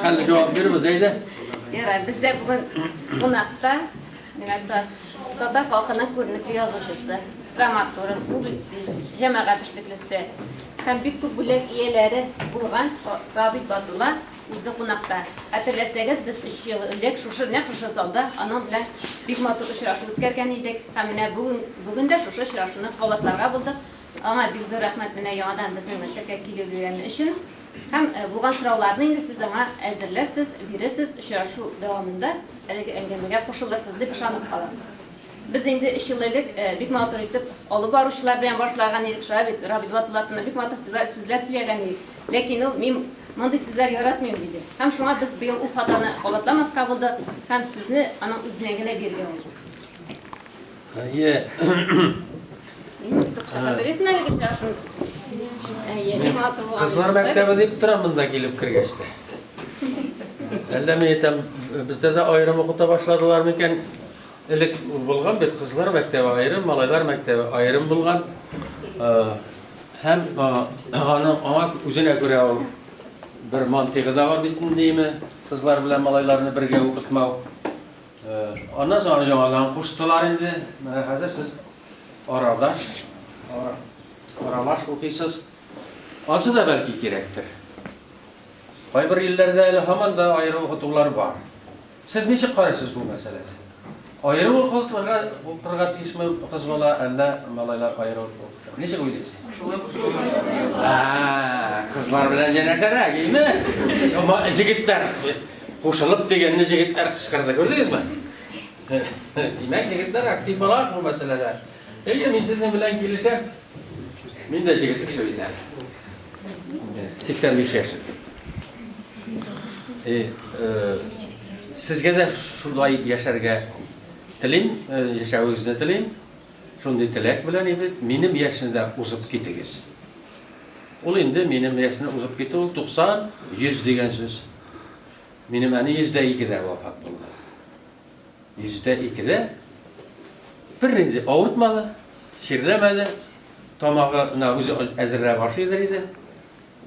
Hadi cevap veririz eydi. Bizde bugün Qonaqda Tatar xalqının ko'rnikli yozuvchisi, dramaturg, publitsist, jamoat ishliklisi, ham büyük bir bo'lak egalari bo'lgan Robit Batullah bizni Qonaqda. Hatırlasangiz biz 3 yil ilk shu zalda anam bilan bek motor uchrashuv o'tkazgan edik. Ham mana bugun da shu uchrashuvni quvvatlarga bo'ldik. Ama bek zo'r rahmat bilan yonidan bizning maktabga kelib yurgani uchun. Hem bulgan sıralarını indi siz ama əzirlərsiz, birisiz işarşı devamında engelmeye koşulursiz deyip işanıp kalın. Biz indi 3 yıllık Big Motor itip alıp barışçılar bilen başlayan edik Rabit Batılat'ına Big Motor sizler söyleyen edik. Lakin o mındı sizler yaratmayayım dedi. Hem şuna biz bu yıl u fatanı kolatlamaz kabulda hem sözünü anın üzerine birge oldu. Birisine bir işarşınız. Kızlar mektebi deyip duramın da gelip kirgeçti. Elde mi yetem, bizde de ayrım okuta başladılar mıken ilik bulgan bet kızlar mektebi ayrım, malaylar mektebi ayrım bulgan. Hem ama üzerine göre bir mantığı da var bitin değil mi? Kızlar bilen malaylarını birge okutma. Ondan sonra yoğalan kuştular indi. Hazır siz aralaş okuysunuz. Ansı da belki gerektir. Kaybır illerde öyle hemen da ayrı okutular var. Siz niçin karışsınız bu meselede? Ayrı okuturga tiyişme kız bala, elle malaylar ayrı okutur. Niçin öyleysin? Kızlar bilen jeneşere değil mi? Ama jigitler, koşulup degenini jigitler kışkırdı gördünüz mü? Demek jigitler aktif olarak bu meselede. Ben sizinle bilen gelişem, ben de jigitlik söyleyeyim. 85 yaşında. Sizge de şurada yaşarga tilim, yaşavınızda tilim, şunday tilek bilen evet, benim yaşında uzup gittigiz. Ol indi benim yaşında uzup gitti, 90, 100 degen söz. Benim hani %2'de vafat buldu. %2'de bir neydi, avurtmadı, şirlemedi, tomağına özü əzirlə başlayıdır idi.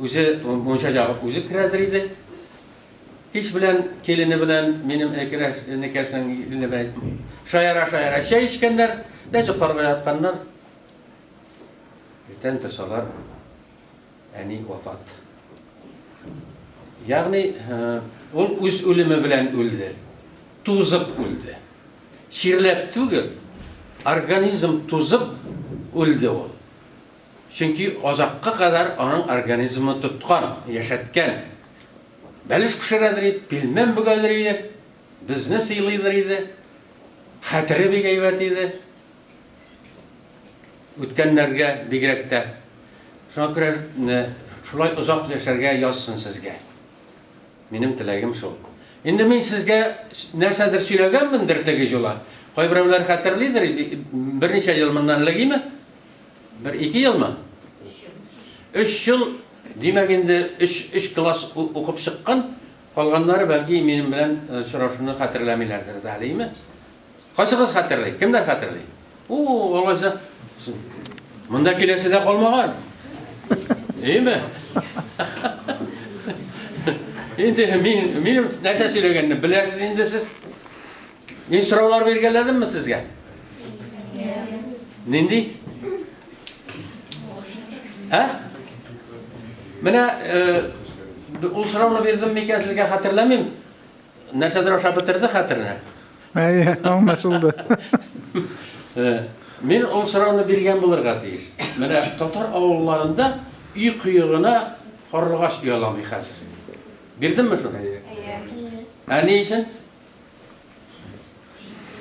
Özü munşacağıb, özü kirədir idi. Hiç bilen, kelini bilen, benim nekəsinin dinləmək, şayara, şey içkənlər, necə parğa yatqanlar, birdən tırsalar, yani vafat. Yani, o öz ölümü bilen öldü, tuzup öldü. Şirləb tügül, organizm tuzup öldü o. Çünkü uzakka kadar onun organizmi tutkan, yaşatken. Beliş pişiredir, bilmem bu kadar idi, bizni sıylıdır idi, hatırı bir gayvet idi. Ütkenlerge bigrekte. Şuna göre şulay uzak yaşarga yazsın sizge. Benim dileğim şu. Şimdi ben sizge nersedir söylegenmindir teki yola. Kaybırevler hatırlıdır, bir neçe yıl bundan legi mi? 1-2 yıl mı? 3 yıl demek indi 3 klas okup çıkan kalganları belki benim bilen şuraşını hatırlamıyorlardır da değil mi? Kaçınız hatırlayın? Kimler hatırlayın? Olaysa bunda kilesi de kalmagan. İyi mi? Şimdi benim nerede söyleyenini bilirsiniz indi siz? Ben sorular belgeledim mi sizge? Nindi? Ha? Bana ul sıravını verdim mi ki sizge hatırlamayayım? Nesedir aşağı bitirdi hatırına? Anlaşıldı. Ben ul sıravını vergen bulurga deyiz. Bana Tatar ağıllarında iyi kıyığına horluğaş uyalamayı hazır. Bildin mi şunu? Ha ne için?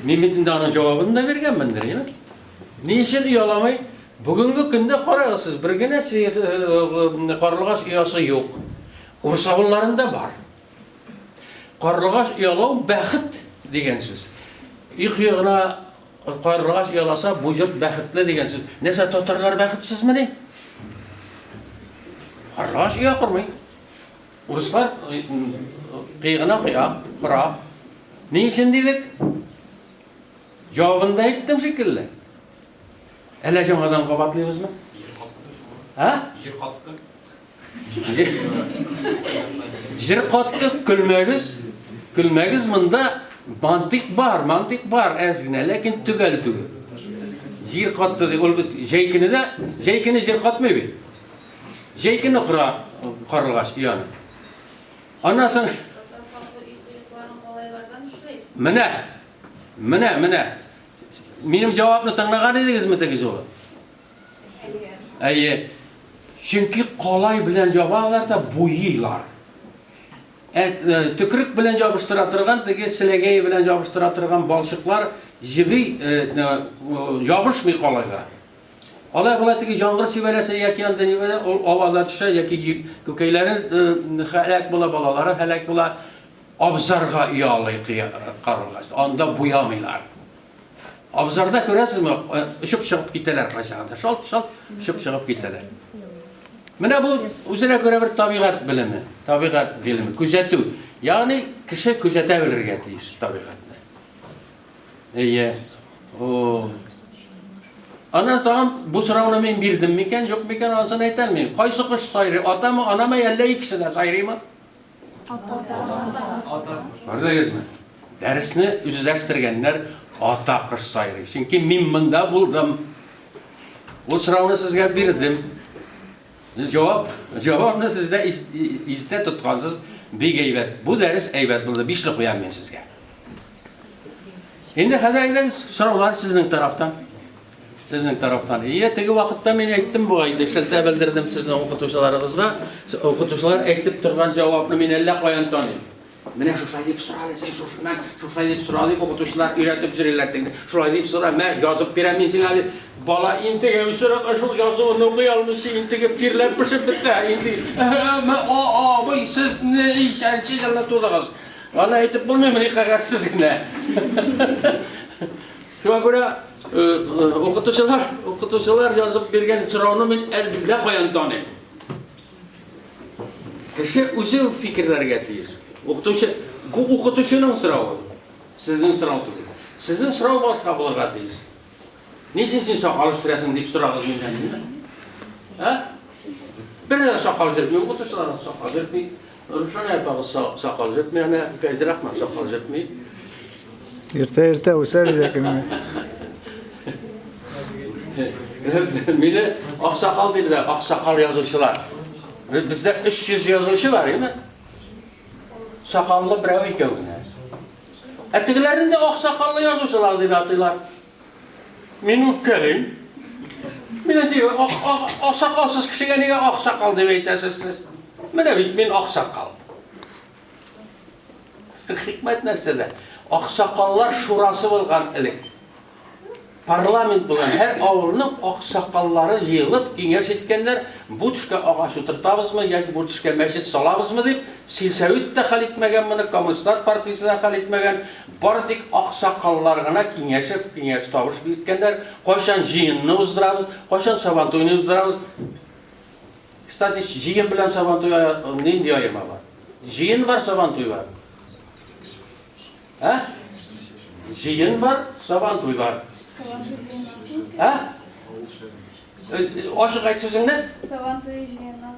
Mehmet'in de onun cevabını da vergen bendir ya. Ne için uyalamayı? Bugünkü günde karayasız bir gene karlıgaş üyası yok. Ursağıllarında var. Karlıgaş üyalağı bəxit degen söz. İlk yığına karlıgaş üyalasa bu cürt bəxitli degen söz. Neyse Tatarlar bəxitsiz mi ne? Karlıgaş üye kurmayı. Urslar kıyığına kura. Ne için dedik? Cevabında ettim şekilde. Hele adam kapatlıyoruz mu? Ha? Jir qatlı külmegiz mında mantık var ezgine, lakin tügel. Jir qatlı jeykini jir qatmay bi. Jeykini qarılgaç yani. Anasın Mene. Benim cevabını tanıgan edingizmi tegiz ola? Çünkü kolay bilen cevaplarda buyuylar. Tükürük bilen jabıştıratırgan, tegi silegeyi bilen jabıştıratırgan balşıklar jibi jabışmay kolayga. Olay bula tegi jangır sibelese yaki yandan yibede avazlar düşe yaki kökeylerin helak bula balaları helak bula abzarga iyalı qarılgaç. Onda buyamaylar. Abzarda görəsizmi? Işıp çıkıp gitteler aşağıda. Şalt ışıp çıkıp gitteler. Mene bu üzerine göre bir tabiat bilimi, tabiat bilimi, küzetü. Yani kişi küzetebilir getiyiz tabiatını. Ana tamam bu sıravını men birdim miken yok miken ağzına yeter miyim? Kaysı kış sayrı, atamı anama yelle ikisi de sayrı mı? Orada gezme. Dersini üzleştirgenler ata kış sayrı. Çünkü min bunda buldum. Bu sıravını sizge birdim. Cevabını sizde izde tutkansız bir eybet. Bu ders eybet buldu. Bişli koyan ben sizge. Şimdi hazırlayın sorular sizin taraftan. Tegi vakitte men ettim bu ayda. Şelte bildirdim sizin okutuşlarınızga. Okutuşlar etip turgan cevabını men elle koyan tanıyım. Mene şuşay deyip soralı, sen şuşay deyip soralı, okutuşlar üretip ziriller tegdi. Şuşay deyip soralı, ben yazıp biremin için hadi. Bala intege bir sorak, şu yazıvını okuyalmışı, intege pirler pışıp bitti. Bu siz ne işensiz anlatıyorsunuz. Valla etip bulmuyor mu ne kagarsız yine. Şuna göre okutuşlar yazıp birgen sıravını men elle koyan tanıyım. Kişi uzun fikirler getiriyor. Bu okutuşunun sıravı. Sizin sıravı. Sizin sıravı başka bulurga değil. Niçin sen sakal üstüresin deyip sırağız mıyım? Bir de sakal jürtmeyi, okutuşlara sakal jürtmeyi. Ruşana yapağı sakal jürtmeyi, yani Feyzi Rahman sakal jürtmeyi. Erta usar yakını. Mene aksakal değil de aksakal yazılışılar. Bizde 300 yazılışı var değil mi? Sakallı birey ikevine. Etikilerinde aksakallı yazmışlar dedi atıyorlar. Minut gelin. Mine diyor, aksakalsız kişiye niye aksakal diye eytesiz? Mine ben aksakal. Hikmet nersede? Aksakallar şurası bulgan ilik. Parlament bulan her avulunun aksakalları yığılıp kengeş etkenler bu tüşke ağaç oturtabız mı, ya bu tüşke meşit salabız mı deyip Silsevit de hal etmegen bunu, Komünistler Partisi de hal etmegen bardik aksakallarına kengeş tavuş bitkenler koşan jiyinini uzdurabız, koşan sabantoyunu uzdurabız. Kısaca jiyin bilen sabantoyu ne diye ayırma var? Jiyin var, sabantoy var. Jiyin var, sabantoy var. Aşık aytısın ne? Sabantoyu jiyandan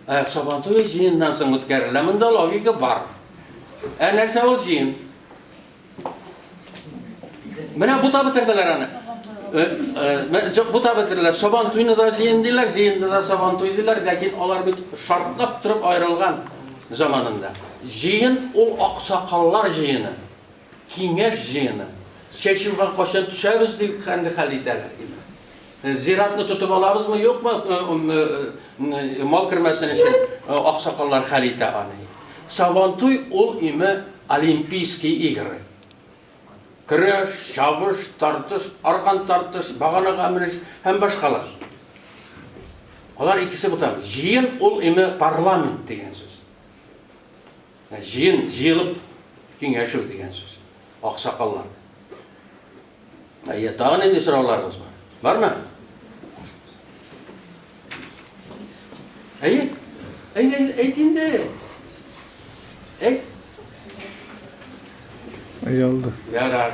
sonra Sabantoyu jiyandan sonra mütkerrileminde logika var. Nerse ol jiyan? Mene bu da bitirdiler ana. Bu da bitirdiler. Sabantoyunu da jiyan deyirler, jiyanda da sabantoy deyirler. Lakin onlar bir şartlap durup ayrılgan zamanında. Jiyan ol aksakallar jiyanı. Kengeş jiyanı. Seçimden koşan düşeriz deyip kendi halideriz. Ziratını tutup alabız mı yok mu mal kırmasının için aksakallar halide anayı. Sabantoy ol imi olimpiyski igri. Kırış, şabış, tartış, arkan tartış, bağana kamiriş hem başkalar. Onlar ikisi bu tabi. Jiyin ol imi parlament degen söz. Jiyin, jiyılıp kengeşir degen söz. Aksakallar. Daha ne sorularınız var? Var mı? Eytin de. Eyt. İyi oldu. Yarar.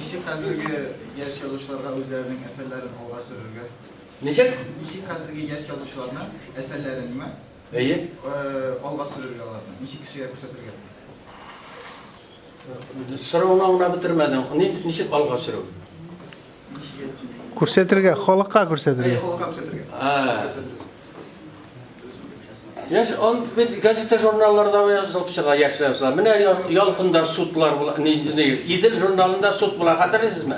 Kişi hazırgi genç yazıçlarga özlerinin eserlerini oğa sürürge. Nechek? Nişik hazırki yaş yazıcılarına eserlerini mi? İyi. Alga sürüyorlardı. Nişik kişiye ko'rsatilgan. So'rovnomani bitirmadim. Nechek olg'a suruv? Ko'rsatilgan, xalqqa ko'rsatilgan. Xalqqa ko'rsatilgan. Ha. Yaş, on gazete jurnallarda yazılıp çıkan yaşlar. Mine yalkında sutlar bular, İdil jurnalında sut bular, hatırlıyorsunuz mu?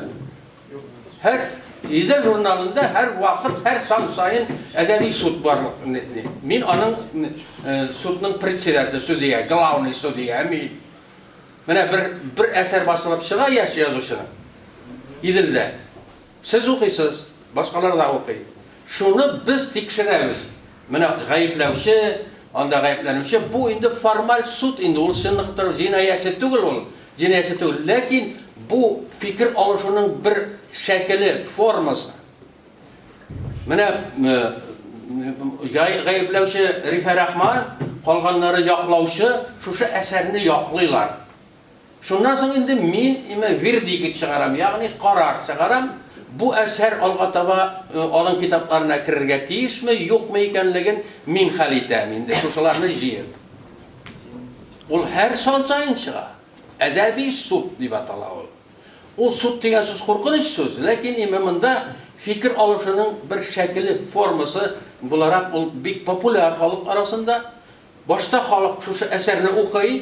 Her İdil jurnalında her vakit, her sayın edebi sut var. Min onun sutun председателі diye, главный diye. Mine bir eser basılıp çıkan yaş yazışını. İdil'de. Siz okuysunuz, başkaları da okuyun. Şunu biz tekşiremiz. Mine gayiplavşi, onda gayiplanışı, bu indi formal sud indi, ol sınıqtır, cinayeti tugul ol, cinayeti tugul. Lakin bu fikir alışının bir şekli, forması. Mine gayiplavşi Rife Rahman, qalğanları yaqlavşı, şuşu eserini yaqlaylar. Şundan sonra indi men verdiği çıgaram, yani karar çıgaram. Bu eser algataba alın kitaplarına kirerge tiyiş mi, yok mu ekenligin min halitem indi. Şuşalarını jiyip. Ol her son sayın çıga. Edebi sud deb atala ol. Ol sud degan söz korkunç söz. Lakin imamında fikir alışının bir şekli, forması bularak ol bik popüler halk arasında. Başta halk şuşu eserini okuy.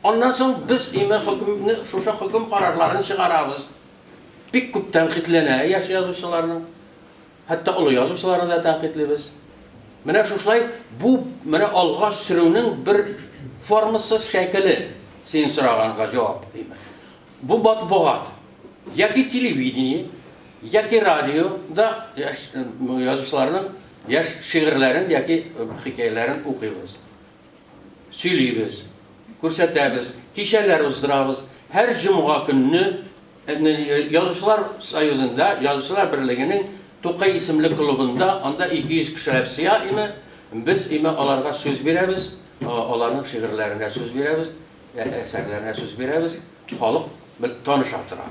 Ondan sonra biz şuşu hüküm kararlarını çıkarabız. Pek köp tanqidlene yaş yazıcılarının, hatta ulu yazıcılarını da tanqidlibiz. Mine şuşlay, bu mine alga sürüvünün bir forması, şekli, senin sorağanğa cevap deyim. Bu matbuat, yaki televideni, yaki radyoda yazıcılarının, yaş şiirlerin, yaki hikayelerin okuyuyoruz. Söyleyimiz, ko'rsatamiz, kişiler uzdurabız, her cuma günü Yazıcılar Soyuzu'nda, Yazıcılar Birliği'nin Toqay isimli klubunda, onda 200 kişilep siyah imi, biz imi onlarga söz veremiz, onların şiirlerine söz veremiz, eserlerine söz veremiz, halk tanışatıraq.